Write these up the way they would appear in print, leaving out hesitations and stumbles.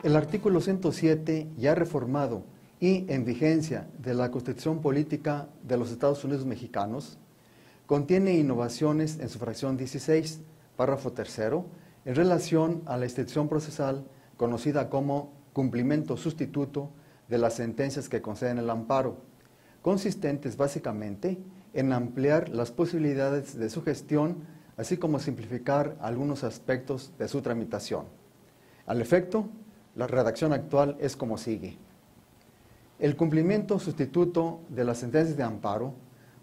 El artículo 107, ya reformado y en vigencia de la Constitución Política de los Estados Unidos Mexicanos, contiene innovaciones en su fracción 16, párrafo tercero, en relación a la institución procesal conocida como cumplimiento sustituto de las sentencias que conceden el amparo, consistentes básicamente en ampliar las posibilidades de su gestión, así como simplificar algunos aspectos de su tramitación. Al efecto, la redacción actual es como sigue. El cumplimiento sustituto de las sentencias de amparo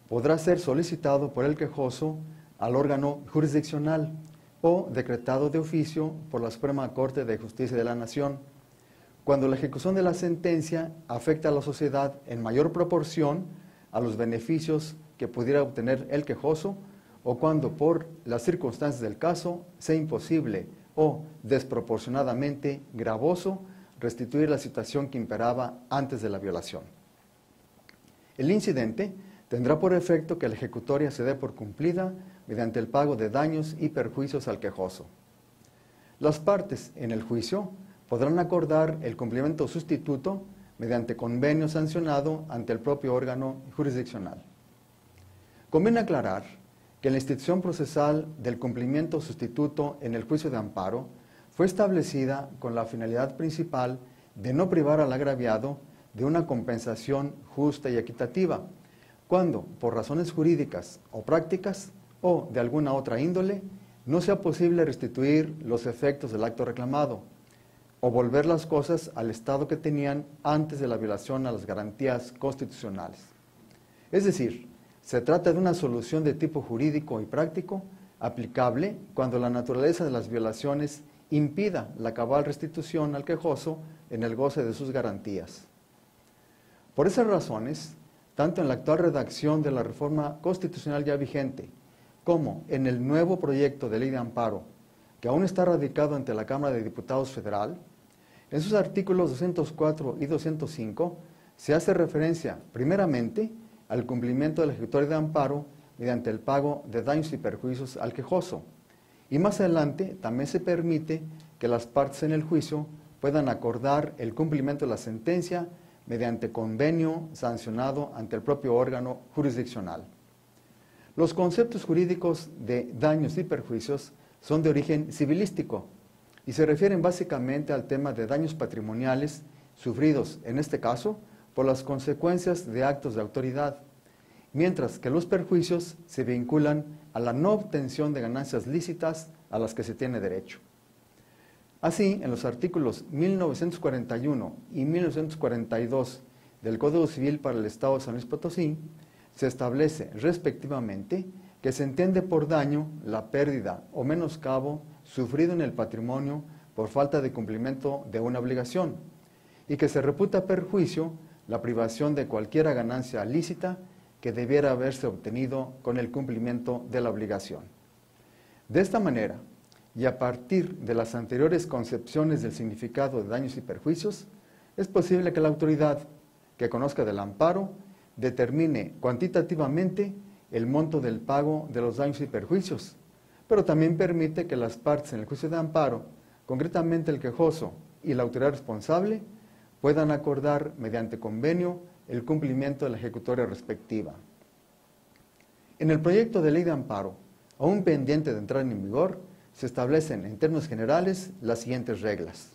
podrá ser solicitado por el quejoso al órgano jurisdiccional o decretado de oficio por la Suprema Corte de Justicia de la Nación, cuando la ejecución de la sentencia afecta a la sociedad en mayor proporción a los beneficios que pudiera obtener el quejoso o cuando por las circunstancias del caso sea imposible o desproporcionadamente gravoso restituir la situación que imperaba antes de la violación. El incidente tendrá por efecto que la ejecutoria se dé por cumplida mediante el pago de daños y perjuicios al quejoso. Las partes en el juicio podrán acordar el cumplimiento sustituto mediante convenio sancionado ante el propio órgano jurisdiccional. Conviene aclarar que la institución procesal del cumplimiento sustituto en el juicio de amparo fue establecida con la finalidad principal de no privar al agraviado de una compensación justa y equitativa, cuando, por razones jurídicas o prácticas o de alguna otra índole, no sea posible restituir los efectos del acto reclamado o volver las cosas al estado que tenían antes de la violación a las garantías constitucionales. Es decir, se trata de una solución de tipo jurídico y práctico aplicable cuando la naturaleza de las violaciones impida la cabal restitución al quejoso en el goce de sus garantías. Por esas razones, tanto en la actual redacción de la reforma constitucional ya vigente, como en el nuevo proyecto de ley de amparo, que aún está radicado ante la Cámara de Diputados Federal, en sus artículos 204 y 205 se hace referencia, primeramente, al cumplimiento del ejecutorio de amparo mediante el pago de daños y perjuicios al quejoso, y más adelante también se permite que las partes en el juicio puedan acordar el cumplimiento de la sentencia mediante convenio sancionado ante el propio órgano jurisdiccional. Los conceptos jurídicos de daños y perjuicios son de origen civilístico y se refieren básicamente al tema de daños patrimoniales sufridos, en este caso, por las consecuencias de actos de autoridad, mientras que los perjuicios se vinculan a la no obtención de ganancias lícitas a las que se tiene derecho. Así, en los artículos 1941 y 1942 del Código Civil para el Estado de San Luis Potosí, se establece, respectivamente, que se entiende por daño la pérdida o menoscabo sufrido en el patrimonio por falta de cumplimiento de una obligación, y que se reputa perjuicio la privación de cualquier ganancia lícita que debiera haberse obtenido con el cumplimiento de la obligación. De esta manera, y a partir de las anteriores concepciones del significado de daños y perjuicios, es posible que la autoridad que conozca del amparo determine cuantitativamente el monto del pago de los daños y perjuicios, pero también permite que las partes en el juicio de amparo, concretamente el quejoso y la autoridad responsable, puedan acordar mediante convenio el cumplimiento de la ejecutoria respectiva. En el proyecto de ley de amparo, aún pendiente de entrar en vigor, se establecen en términos generales las siguientes reglas.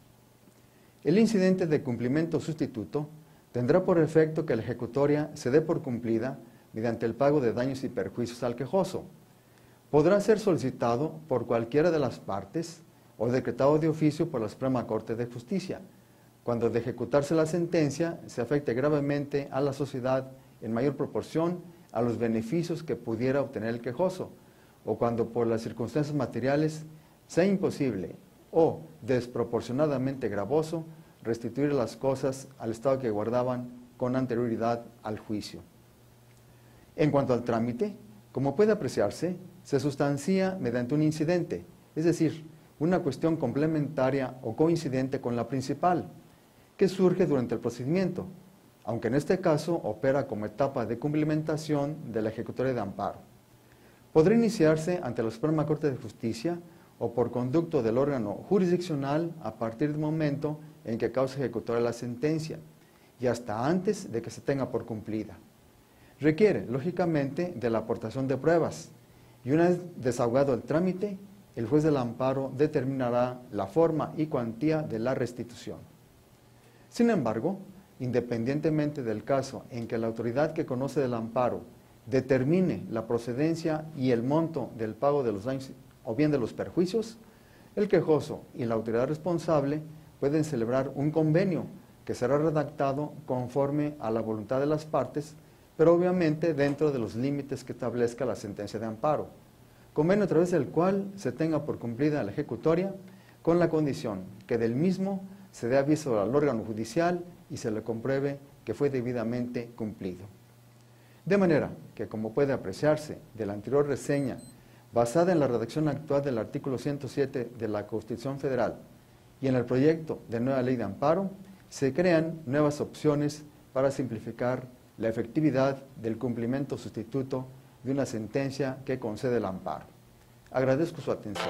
El incidente de cumplimiento sustituto tendrá por efecto que la ejecutoria se dé por cumplida mediante el pago de daños y perjuicios al quejoso. Podrá ser solicitado por cualquiera de las partes o decretado de oficio por la Suprema Corte de Justicia, cuando de ejecutarse la sentencia se afecte gravemente a la sociedad en mayor proporción a los beneficios que pudiera obtener el quejoso, o cuando por las circunstancias materiales sea imposible o desproporcionadamente gravoso restituir las cosas al estado que guardaban con anterioridad al juicio. En cuanto al trámite, como puede apreciarse, se sustancia mediante un incidente, es decir, una cuestión complementaria o coincidente con la principal, que surge durante el procedimiento, aunque en este caso opera como etapa de cumplimentación de la ejecutoria de amparo. Podrá iniciarse ante la Suprema Corte de Justicia o por conducto del órgano jurisdiccional a partir del momento en que causa ejecutoria la sentencia y hasta antes de que se tenga por cumplida. Requiere, lógicamente, de la aportación de pruebas y una vez desahogado el trámite, el juez del amparo determinará la forma y cuantía de la restitución. Sin embargo, independientemente del caso en que la autoridad que conoce del amparo determine la procedencia y el monto del pago de los daños o bien de los perjuicios, el quejoso y la autoridad responsable pueden celebrar un convenio que será redactado conforme a la voluntad de las partes, pero obviamente dentro de los límites que establezca la sentencia de amparo. Convenio a través del cual se tenga por cumplida la ejecutoria con la condición que del mismo se dé aviso al órgano judicial y se le compruebe que fue debidamente cumplido. De manera que, como puede apreciarse de la anterior reseña, basada en la redacción actual del artículo 107 de la Constitución Federal y en el proyecto de nueva ley de amparo, se crean nuevas opciones para simplificar la efectividad del cumplimiento sustituto de una sentencia que concede el amparo. Agradezco su atención.